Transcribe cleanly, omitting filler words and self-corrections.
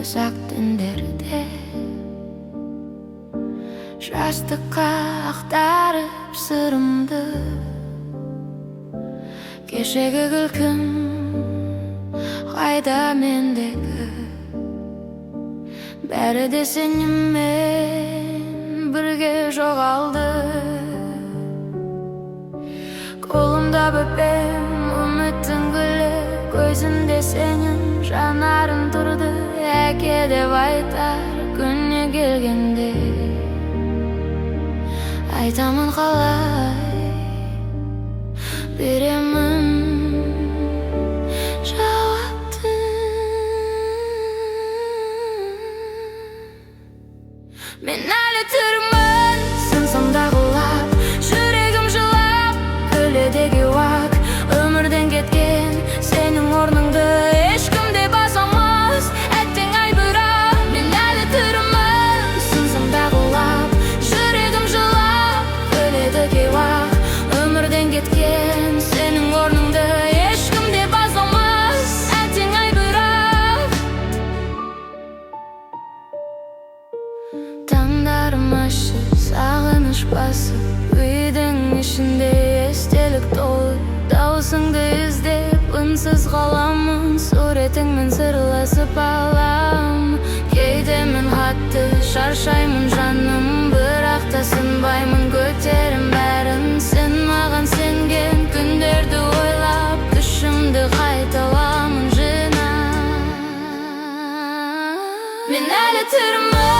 Ұзақ түндерде жастыққа ақтарып сырымды, кешегі күлкім қайда мендегі, бәрі де сенімен бірге жоғалды. Қолымда бөпем үміттің гүлі, көзінде сенің жанарың тұрды. Әке деп айтар күнне келгенде, айтамын қалай беремін жауапты. Мен әлі тұрмын сынсамда құлап, жүрегім жылап көледегі уақ. Өмірден кеткен сенің орныңды ешкім де баса алмас. Әттең ай бірақ мен әлі тұрмын сынсамда құлап, жүрегім жылап көледегі уақ. Өмірден кеткен сенің орныңды ешкім де баса алмас. Әттең ай бірақ таңдарым ашып, сағыныш басып, үйдің ішінде естелік толы. Дауысыңды іздеп үнсіз қаламын, суретіңмен сырласып алам. Кейде мен қатты шаршаймын жаным, бірақ та сынбаймын, көтерім бәрін. Сен маған сенген күндерді ойлап, күшімді қайталамын жинап. Мен әлі тұрмын